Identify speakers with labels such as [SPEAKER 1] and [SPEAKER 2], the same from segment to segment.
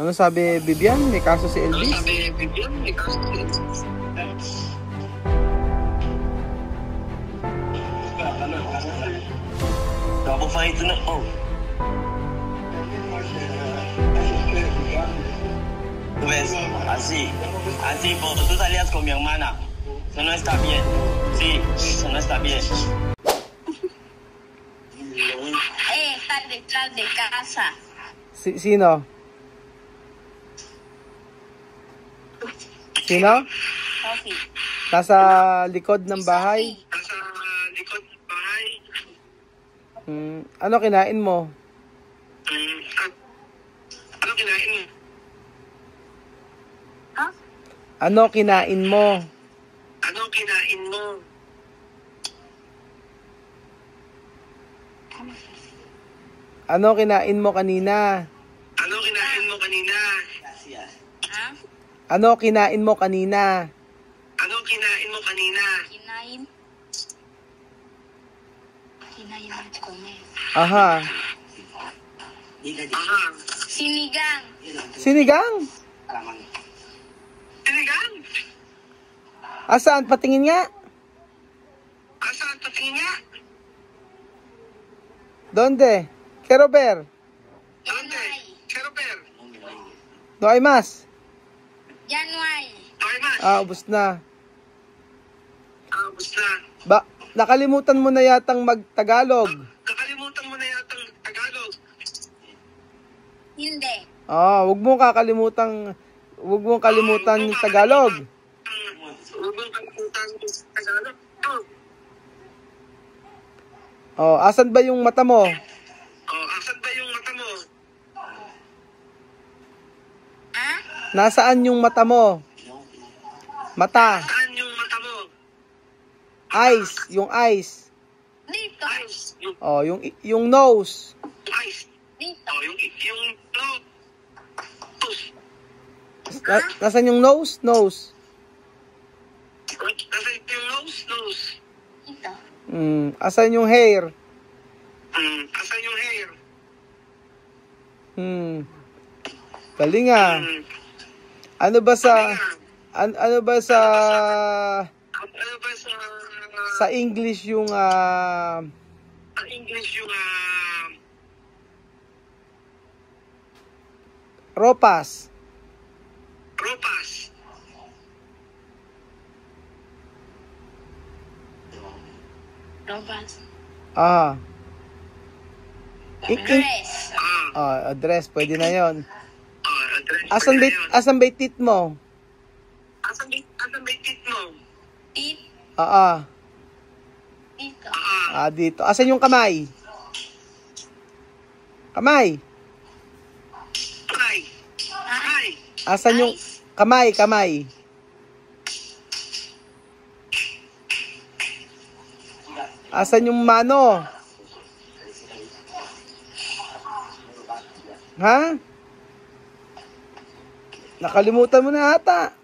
[SPEAKER 1] Ano sabi Vivian? May kaso si Elvis?
[SPEAKER 2] Double fight na. Oh. ¿Tú ves? Así. Así, pues tú salías con mi hermana. Eso no está bien. Sí, eso no está bien.
[SPEAKER 3] Está detrás de casa.
[SPEAKER 1] Sino? Sino?
[SPEAKER 3] Sophie.
[SPEAKER 1] Nasa likod ng bahay?
[SPEAKER 2] Nasa likod ng bahay.
[SPEAKER 1] Ano kinain mo?
[SPEAKER 2] Ano kinain mo?
[SPEAKER 3] Ha?
[SPEAKER 1] Ano kinain mo?
[SPEAKER 2] Ano kinain mo?
[SPEAKER 1] Ano kinain mo kanina?
[SPEAKER 2] Ano kinain mo kanina?
[SPEAKER 3] Ha?
[SPEAKER 1] Ano kinain mo kanina?
[SPEAKER 2] Ano kinain mo kanina?
[SPEAKER 3] Kinain. Kinain at kumain.
[SPEAKER 1] Aha.
[SPEAKER 2] Aha.
[SPEAKER 3] Sinigang.
[SPEAKER 1] Sinigang?
[SPEAKER 2] Sinigang?
[SPEAKER 1] Asaan? Patingin nga.
[SPEAKER 2] Asan? Patingin nga?
[SPEAKER 1] Donde? Quiero ver.
[SPEAKER 2] Donde? Quiero ver.
[SPEAKER 1] No hay más.
[SPEAKER 3] January.
[SPEAKER 2] Okay, mas.
[SPEAKER 1] Ubos na.
[SPEAKER 2] Basta.
[SPEAKER 1] Nakalimutan mo na yatang mag-Tagalog.
[SPEAKER 2] Kakalimutan mo na yata ang Tagalog.
[SPEAKER 3] Hindi.
[SPEAKER 1] Huwag mong kalimutan yung Tagalog.
[SPEAKER 2] Huwag mong kalimutan yung Tagalog.
[SPEAKER 1] Asan ba yung mata mo?
[SPEAKER 2] Asan ba yung mata mo?
[SPEAKER 3] Ha?
[SPEAKER 1] Nasaan yung mata mo? Mata.
[SPEAKER 2] Saan yung mata mo?
[SPEAKER 1] Eyes. Yung eyes.
[SPEAKER 3] Dito.
[SPEAKER 2] Eyes.
[SPEAKER 1] Yung nose.
[SPEAKER 2] Eyes.
[SPEAKER 3] Dito.
[SPEAKER 2] Yung nose.
[SPEAKER 1] Nasaan yung nose? Nose.
[SPEAKER 2] Nasaan yung nose?
[SPEAKER 3] Dito.
[SPEAKER 1] Asan yung hair?
[SPEAKER 2] Asan yung hair?
[SPEAKER 1] Galing ah. Ano ba sa sa English yung
[SPEAKER 2] English yung
[SPEAKER 1] ropas?
[SPEAKER 2] ropas.
[SPEAKER 3] Robas.
[SPEAKER 1] Dress. Dress. Pwede na yon.
[SPEAKER 2] Address.
[SPEAKER 1] Asan ba yung tit mo?
[SPEAKER 2] Asan ba yung tit mo?
[SPEAKER 3] Tit. Dito.
[SPEAKER 1] Dito. Asan yung kamay? Kamay.
[SPEAKER 2] Ay.
[SPEAKER 1] Asan yung kamay? Asan yung mano? Ha? Nakalimutan mo na ata.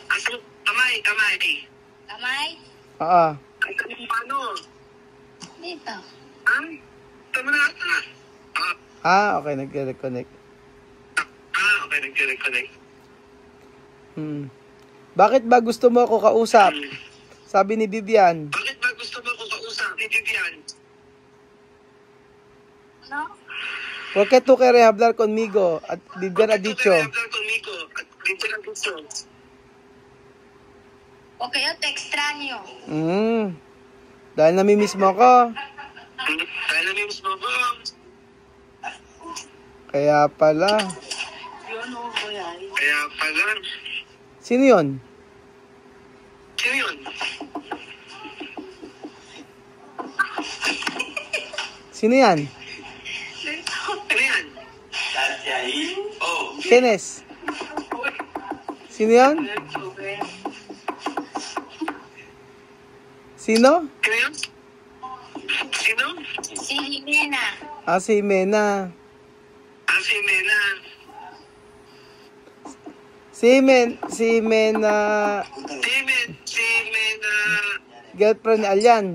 [SPEAKER 2] Asan kamay?
[SPEAKER 3] Kamay.
[SPEAKER 2] Asan yung mano?
[SPEAKER 3] Dito.
[SPEAKER 2] Tama na ata.
[SPEAKER 1] Okay, nag-reconnect.
[SPEAKER 2] Okay, nag-reconnect.
[SPEAKER 1] Bakit ba gusto mo ako kausap? Sabi ni Vivian.
[SPEAKER 2] Bakit ba gusto mo ko kausap ni Vivian?
[SPEAKER 3] No?
[SPEAKER 1] ¿Por qué tú quieres hablar conmigo? At Vivian ha dicho.
[SPEAKER 3] Porque yo te extraño.
[SPEAKER 1] Dahil namimiss mo ako.
[SPEAKER 2] Dahil namimiss mo ako.
[SPEAKER 1] Kaya pala. Sino yun?
[SPEAKER 2] Sino yun?
[SPEAKER 1] Sino yan?
[SPEAKER 2] Ano yan?
[SPEAKER 1] Kenes? Sino yan? Sino?
[SPEAKER 2] Ano yun? Sino?
[SPEAKER 3] Si Jimena.
[SPEAKER 1] Si Mena.
[SPEAKER 2] Si Mena.
[SPEAKER 1] Si Mena.
[SPEAKER 2] Si Mena.
[SPEAKER 1] Girlfriend ni Alyan.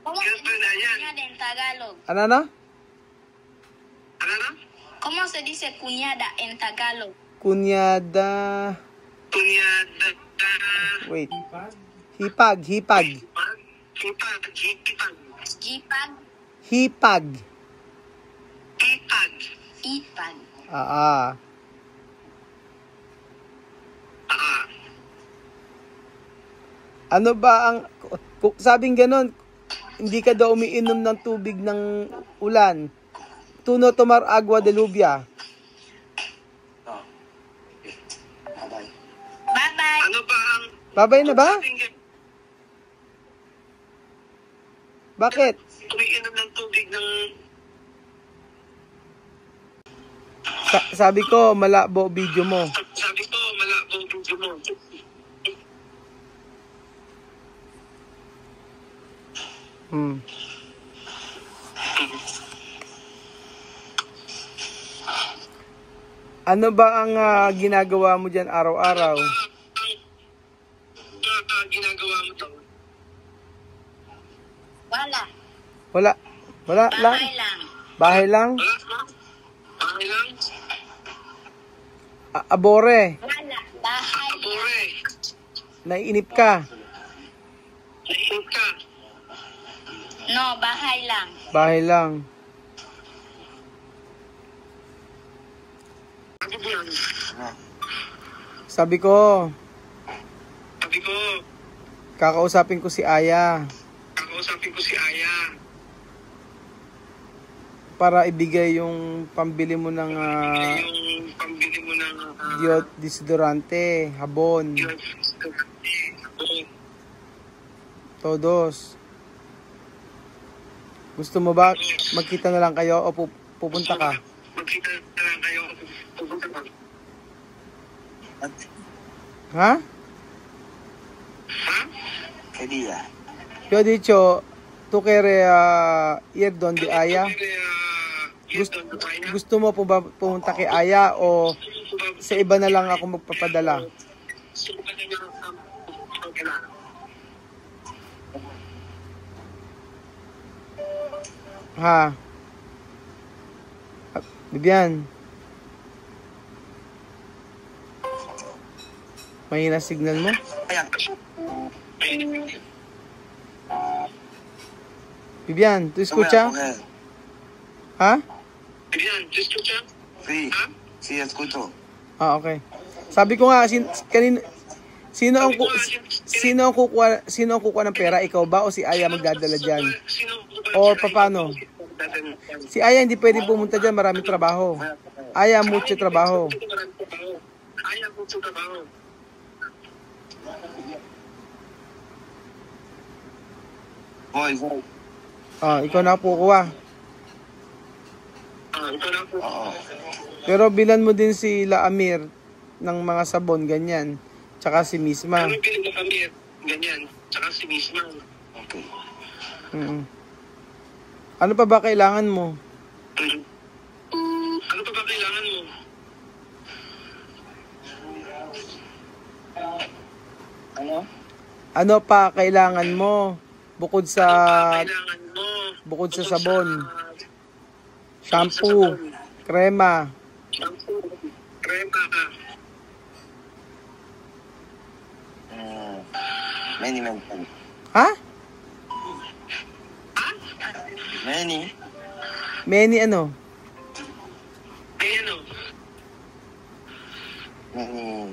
[SPEAKER 3] ¿Cómo se dice en Tagalog?
[SPEAKER 1] Ano na?
[SPEAKER 2] Ano na?
[SPEAKER 3] ¿Cómo ¿Cómo se dice cuñada en Tagalog?
[SPEAKER 1] Kunyada.
[SPEAKER 2] Kunyada.
[SPEAKER 1] Wait. Hipag.
[SPEAKER 2] Hipag.
[SPEAKER 3] Jipag?
[SPEAKER 1] Hipag.
[SPEAKER 2] Hipag.
[SPEAKER 3] Ipag.
[SPEAKER 1] Ah. Ano ba ang... Sabing ganon, hindi ka daw umiinom ng tubig ng ulan. Tu no tomar agua de lluvia.
[SPEAKER 3] Bye-bye.
[SPEAKER 2] Ano ba ang...
[SPEAKER 1] Babay na ba? Bakit?
[SPEAKER 2] Umiinom ng tubig ng...
[SPEAKER 1] Sabi ko, malabo video mo.
[SPEAKER 2] Sabi ko, malabo ang video mo.
[SPEAKER 1] Ano ba ang ginagawa mo dyan araw-araw?
[SPEAKER 2] Ginagawa mo to?
[SPEAKER 3] Wala.
[SPEAKER 1] Wala lang?
[SPEAKER 3] Bahay lang.
[SPEAKER 1] Bahay lang?
[SPEAKER 2] Wala ka? Bahay lang?
[SPEAKER 1] Abore.
[SPEAKER 3] Wala. Bahay lang.
[SPEAKER 2] Abore.
[SPEAKER 1] Naiinip ka?
[SPEAKER 2] Naiinip ka?
[SPEAKER 3] No, bahay lang.
[SPEAKER 1] Bahay lang.
[SPEAKER 2] Ano ba yan?
[SPEAKER 1] Sabi ko,
[SPEAKER 2] Sabi ko,
[SPEAKER 1] kakausapin ko si Aya
[SPEAKER 2] kakausapin ko si Aya.
[SPEAKER 1] para ibigay yung pambili mo ng
[SPEAKER 2] Yung pambili mo ng...
[SPEAKER 1] desodorante, habon, todos. Gusto mo ba magkita na lang kayo o pupunta ka?
[SPEAKER 2] Magkita na lang kayo. Pupunta ka.
[SPEAKER 1] Ha?
[SPEAKER 2] Ha?
[SPEAKER 4] ¿Qué día?
[SPEAKER 1] Yo he dicho, tú quieres ir donde Aya? Gusto mo po ba pumunta kay Aya o sa iba na lang ako magpapadala? Ha? Bibian. Mahina signal mo? Bibian, ¿tú escucha? Ha?
[SPEAKER 2] Bibian, ¿tú escucha?
[SPEAKER 4] Sí, sí, escucho.
[SPEAKER 1] Ah, okay. Sabi ko nga, sino ang kukuha ng pera? Ikaw ba o si Aya magdadala diyan? Or paano? Si Aya hindi pwedeng pumunta diyan, maraming trabaho. Aya mucho trabaho.
[SPEAKER 2] Aya mucho trabaho.
[SPEAKER 4] Voy.
[SPEAKER 1] Ah, ikaw na kukuha.
[SPEAKER 2] Ito na po.
[SPEAKER 4] Oo.
[SPEAKER 1] Pero bilan mo din si Amir ng mga sabon, ganyan. Tsaka si Misma.
[SPEAKER 2] Ano bilhin mo kami? Ganyan. Tsaka si Misma.
[SPEAKER 4] Okay.
[SPEAKER 1] Ano pa ba kailangan mo?
[SPEAKER 2] Ano pa ba kailangan mo?
[SPEAKER 4] Ano?
[SPEAKER 1] Ano pa kailangan mo? Bukod sa
[SPEAKER 2] Kailangan mo.
[SPEAKER 1] bukod sa sabon, shampoo, krema.
[SPEAKER 2] Shampoo. Krema ka.
[SPEAKER 4] Many.
[SPEAKER 1] Ha?
[SPEAKER 4] Many?
[SPEAKER 1] Many ano?
[SPEAKER 2] Ay ano?
[SPEAKER 4] Many.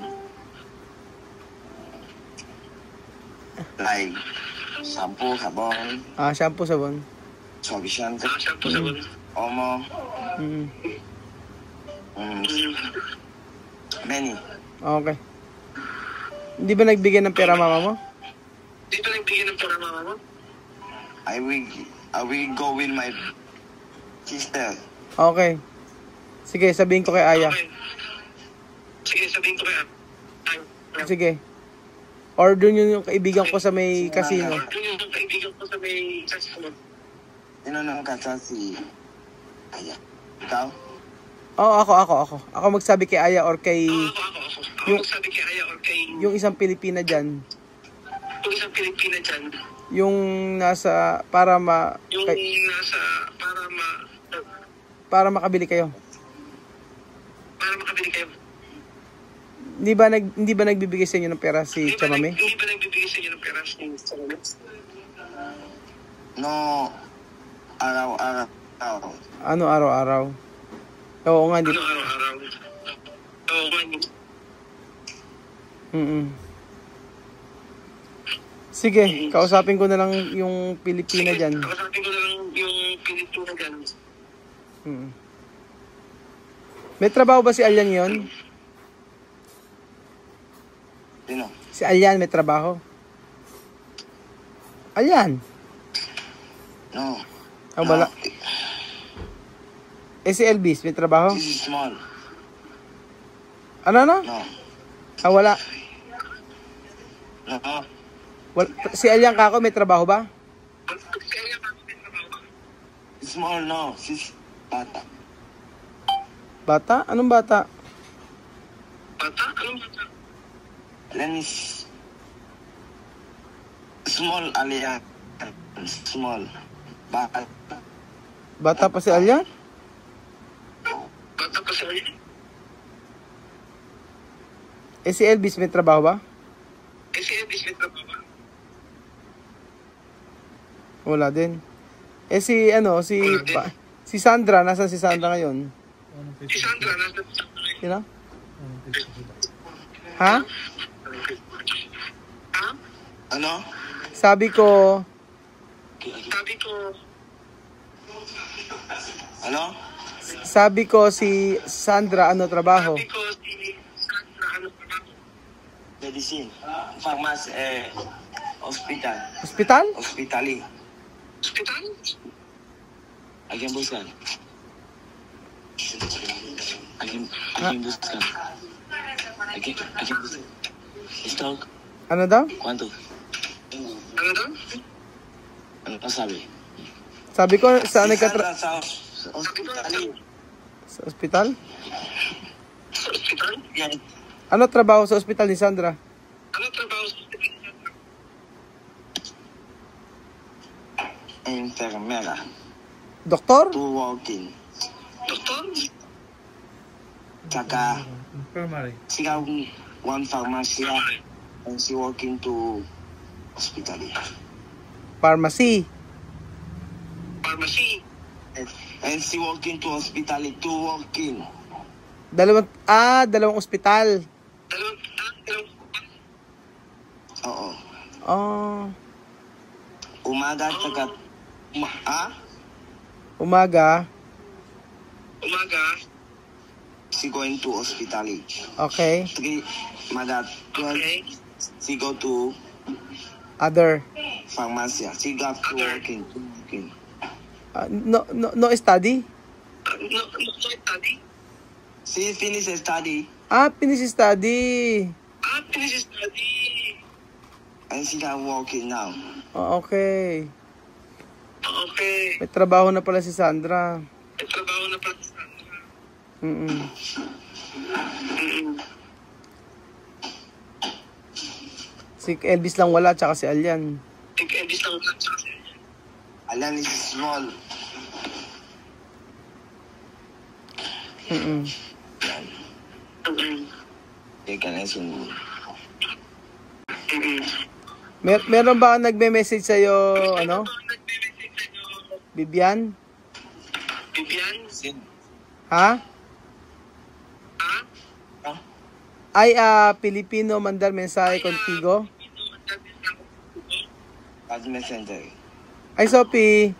[SPEAKER 4] Like, shampoo, sabon,
[SPEAKER 1] Ah, shampoo, sabon.
[SPEAKER 4] suavizante,
[SPEAKER 2] Shampoo sabon.
[SPEAKER 4] omo,
[SPEAKER 1] Mm.
[SPEAKER 4] many.
[SPEAKER 1] Okay. Hindi ba nagbigay ng pera mama mo?
[SPEAKER 2] Di ba nagbigay ng pera mama mo?
[SPEAKER 4] I will go with my sister.
[SPEAKER 1] Okay. Sige, sabihin ko kay Aya.
[SPEAKER 2] Okay. Sige, sabihin ko kaya.
[SPEAKER 1] Sige. Or dun yung kaibigan ko sa may casino.
[SPEAKER 2] Or yung kaibigan ko sa may casino.
[SPEAKER 4] Sino nang kasa si Aya? Ikaw?
[SPEAKER 1] Oo, ako. Ako magsabi kay Aya or kay
[SPEAKER 2] Ako sabi kay Aya or kay
[SPEAKER 1] yung isang Pilipina dyan.
[SPEAKER 2] yung isang Pilipina dyan.
[SPEAKER 1] Yung nasa, para
[SPEAKER 2] Yung nasa,
[SPEAKER 1] para makabili kayo.
[SPEAKER 2] para makabili kayo.
[SPEAKER 1] Hindi ba nagbibigay sa inyo ng pera si Chamame?
[SPEAKER 2] Hindi ba nagbibigay sa inyo ng pera si Chamame?
[SPEAKER 4] No, araw-araw.
[SPEAKER 1] Ano araw-araw? Oo nga, hindi.
[SPEAKER 2] Ano araw-araw? Oo nga.
[SPEAKER 1] Sige, kausapin ko na lang yung Pilipina dyan.
[SPEAKER 2] Kausapin ko na lang yung Pilipina dyan.
[SPEAKER 1] May trabaho ba si Alyan yon?
[SPEAKER 4] Sino?
[SPEAKER 1] Si Alyan may trabaho? Alyan?
[SPEAKER 4] No.
[SPEAKER 1] Ah, wala. Eh si Elvis may trabaho?
[SPEAKER 4] This is small.
[SPEAKER 1] Ano?
[SPEAKER 4] No.
[SPEAKER 1] Ah, wala.
[SPEAKER 4] No.
[SPEAKER 1] Si Alyan kako may trabaho ba?
[SPEAKER 4] Small, no. Sis, bata.
[SPEAKER 1] Bata? Anong bata?
[SPEAKER 2] Bata? Anong bata?
[SPEAKER 4] Then is small, Aliyah. Small. Bata.
[SPEAKER 1] Bata pa si Alyan?
[SPEAKER 2] Bata pa siya.
[SPEAKER 1] Eh si Elvis may trabaho ba?
[SPEAKER 2] Kasi Elvis may trabaho ba?
[SPEAKER 1] Wala din. Eh si si Sandra, nasaan si Sandra ngayon?
[SPEAKER 2] Si Sandra, nasa sa
[SPEAKER 1] Sino? Ha?
[SPEAKER 2] Ha?
[SPEAKER 4] Ano?
[SPEAKER 1] Sabi ko,
[SPEAKER 4] Ano?
[SPEAKER 1] sabi ko si Sandra ano trabaho?
[SPEAKER 2] si Sandra, ano trabaho?
[SPEAKER 4] Medicine. Pharmacy, hospital.
[SPEAKER 1] Hospital?
[SPEAKER 4] Hospitali.
[SPEAKER 2] Hospital?
[SPEAKER 4] Aking buskan. Aking buskan. Aking buskan. Stock.
[SPEAKER 1] Ano daw?
[SPEAKER 4] Kwanto?
[SPEAKER 2] Ano daw?
[SPEAKER 4] Ano sabi?
[SPEAKER 1] Sabi ko saan
[SPEAKER 4] Si
[SPEAKER 1] nagkatra...
[SPEAKER 4] Sandra sa hospitali.
[SPEAKER 1] Sa hospital?
[SPEAKER 2] Sa hospital?
[SPEAKER 4] Yan.
[SPEAKER 1] Ano trabaho sa hospital ni Sandra?
[SPEAKER 2] Ano trabaho sa hospital?
[SPEAKER 4] Enfermera.
[SPEAKER 1] Doktor?
[SPEAKER 4] To walk-in.
[SPEAKER 2] Doktor?
[SPEAKER 4] Tsaka, siya one pharmacy and she walk-in to hospitali.
[SPEAKER 1] Pharmacy.
[SPEAKER 2] Pharmacy?
[SPEAKER 4] And she walk-in to hospitali to walk-in.
[SPEAKER 1] Dalawang ospital.
[SPEAKER 2] Dalawang
[SPEAKER 4] Oo.
[SPEAKER 1] Oh.
[SPEAKER 4] Umaga tsaka...
[SPEAKER 1] Umaga.
[SPEAKER 4] She going to hospitali.
[SPEAKER 1] Okay.
[SPEAKER 4] 3, Maga 12, she go to
[SPEAKER 1] Other.
[SPEAKER 4] pharmacy. She got to walk-in.
[SPEAKER 1] No study?
[SPEAKER 2] No study?
[SPEAKER 4] She finish study
[SPEAKER 1] Finish study.
[SPEAKER 2] Finish study.
[SPEAKER 4] and she got walking now.
[SPEAKER 1] Oh, okay.
[SPEAKER 2] Okay.
[SPEAKER 1] May trabaho na pala si Sandra.
[SPEAKER 2] May trabaho na pala si Sandra.
[SPEAKER 1] Si Elvis lang wala, tsaka si Alyan.
[SPEAKER 2] Si Elvis lang wala, tsaka si Alyan.
[SPEAKER 4] Alan is small. They can listen.
[SPEAKER 1] Meron ba nagme-message sa'yo, ano? Bibian?
[SPEAKER 2] Bibian?
[SPEAKER 1] Ha? Ay, Filipino mandar mensahe contigo.
[SPEAKER 4] As messenger.
[SPEAKER 1] Ay, Sophie.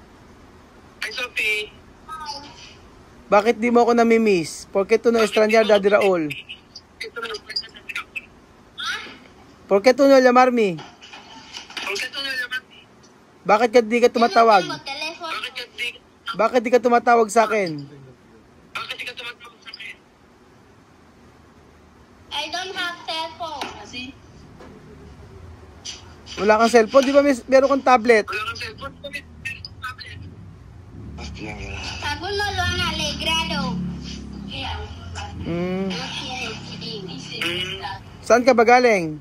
[SPEAKER 1] Bakit di mo ako namimiss? Porque tu no extrañar, Daddy Raul. Porque tu no llamarme? Bakit di ka tumatawag? Bakit di ka tumatawag sa akin?
[SPEAKER 3] I don't have cellphone.
[SPEAKER 1] Wala kang cellphone? Di ba meron kang tablet?
[SPEAKER 3] Aku no lo han alegrado.
[SPEAKER 1] Saan ka ba galing?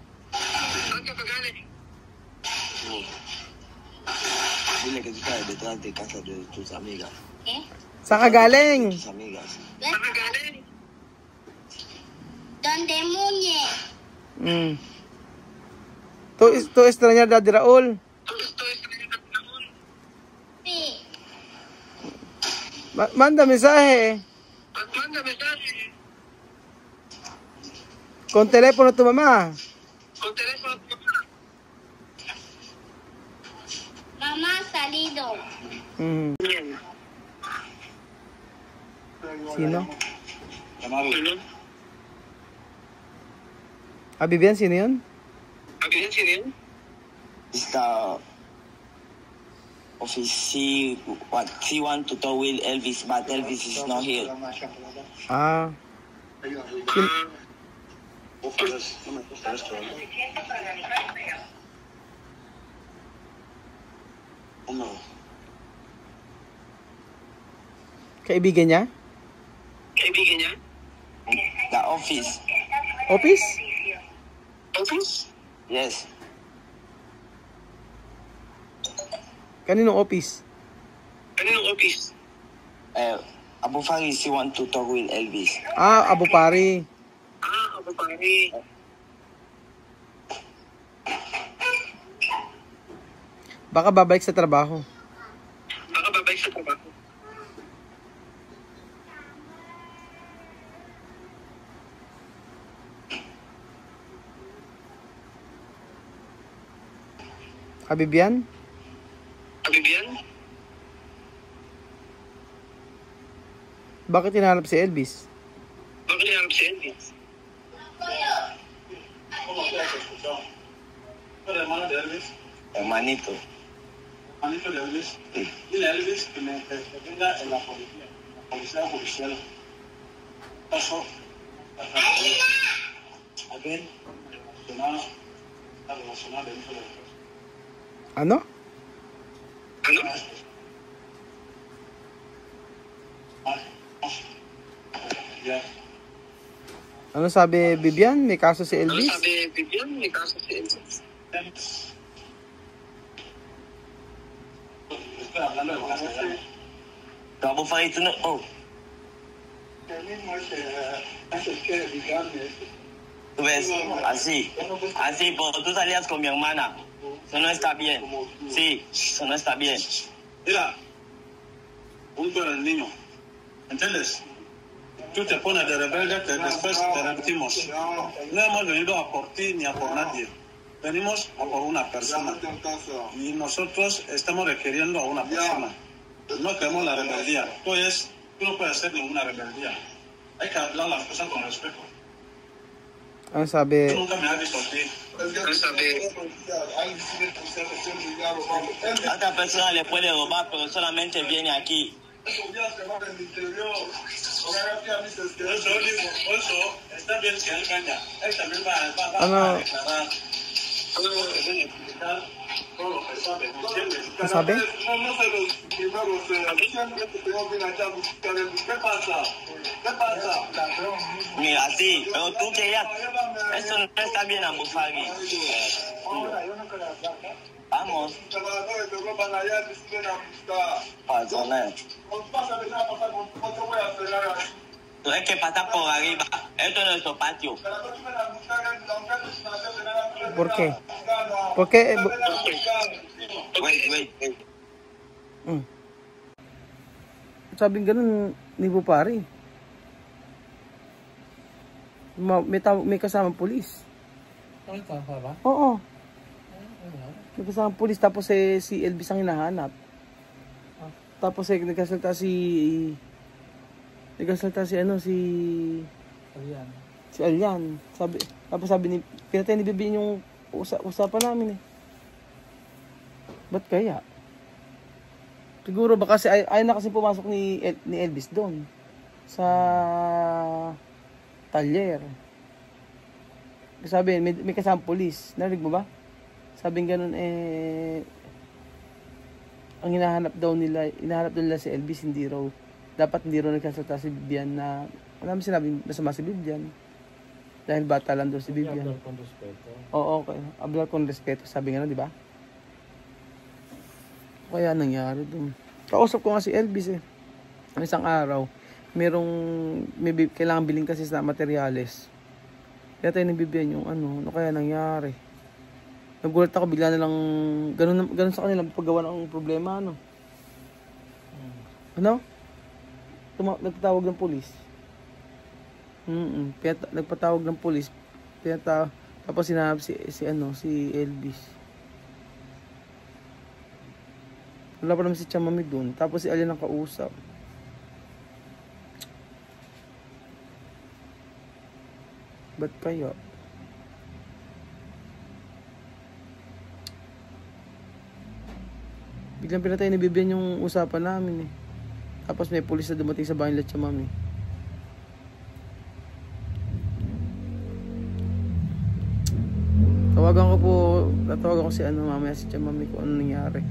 [SPEAKER 4] Dile que tú estás detrás de casa de tus amigas.
[SPEAKER 3] ¿Qué?
[SPEAKER 1] Saan ka galing?
[SPEAKER 4] Tus amigas.
[SPEAKER 3] donde muñe.
[SPEAKER 1] ¿Tú extrañas a Daddy Raúl?
[SPEAKER 3] Sí.
[SPEAKER 1] Manda mensaje. Con teléfono a tu mamá.
[SPEAKER 3] Mamá ha salido.
[SPEAKER 1] Sino? Vivian, sino yun?
[SPEAKER 4] It's the office. She want to talk with Elvis, but Elvis is not here.
[SPEAKER 1] Kaibigan niya?
[SPEAKER 4] The office.
[SPEAKER 1] Office?
[SPEAKER 4] Yes.
[SPEAKER 1] Kaninong office?
[SPEAKER 4] Abu Faris, she want to talk with Elvis.
[SPEAKER 1] Abu Pari. Baka babalik sa trabaho. Bibian? Bakit hinahanap si Elvis?
[SPEAKER 4] Hermanito.
[SPEAKER 5] Manito de Elvis. Dile a Elvis que me venga en la policía judicial. Pasó. A ver, relacionado de hijo de Dios.
[SPEAKER 1] Ano? Ano sabi Bibian? May kaso si Elvis?
[SPEAKER 4] Abu Faris, tú no. Oh. Tú ves, así, tú salías con mi hermana. Eso no está bien. Sí, eso no está bien.
[SPEAKER 5] Mira, punto del niño. ¿Entiendes? Tú te pones de rebelde que después te repetimos. No hemos venido a por ti ni a por nadie. Venimos a por una persona. Y nosotros estamos requiriendo a una persona. No queremos la rebeldía. Tú no puedes hacer ninguna rebeldía. Hay que hablar las cosas con respeto.
[SPEAKER 1] Ano sabi?
[SPEAKER 5] Tú nunca me has visto a ti.
[SPEAKER 4] A otra persona le puede robar, pero solamente viene aquí.
[SPEAKER 5] Eso está bien que él calla. Él también va a declarar. Todo lo que sabe, ¿entiendes?
[SPEAKER 1] Ano sabi?
[SPEAKER 5] No sé los primeros, siempre que tengo que ir allá a buscar el... ¿Qué pasa?
[SPEAKER 4] Mira, sí, pero tú querías. Eso no está bien, Abu Faris. Vamos. Perdona. Tú hay que pasar por arriba. Esto es nuestro patio.
[SPEAKER 1] ¿Por qué? ¿Por qué?
[SPEAKER 4] Wait.
[SPEAKER 1] Sabing ganun ni Bupari. May kasamang pulis. Oo. May kasamang pulis, tapos si Elvis ang hinahanap. Tapos nagkasalta si Alian. Sabi ni pinatay ni Bibi yung usapan namin eh. Ba't kaya? Siguro baka ayaw na kasi pumasok ni Elvis doon sa talyer. Sabi, may kasamang pulis. Narinig mo ba? Sabing ganun ang hinahanap nila si Elvis, hindi raw. Dapat hindi raw nagkasalita si Bibian na wala naman sinabing masama si Bibian. Dahil bata lang doon si Bibian.
[SPEAKER 6] Hablar con respeto.
[SPEAKER 1] Oo, okay. Hablar con respeto. Sabi nga, di ba? Kaya nangyari doon. Kausap ko nga si Elvis eh. Ang isang araw, kailangan biling kasi sa materyales. Pinatay ni Bibian yung ano kaya nangyari. Nagulat ako, bigla na lang, ganun sa kanila, paggawa ng problema, ano? Ano? Nagpatawag ng polis. Nagpatawag ng polis. Tapos sinabi si Elvis. Wala pa naman si Chamami dun. Tapos si Alien ang kausap. Ba't kaya? Biglang pinatay ni Bibian yung usapan namin eh. Tapos may pulis na dumating sa bahay nila Chamami. Tatawagan ko si mamaya si Chamami kung ano nangyari.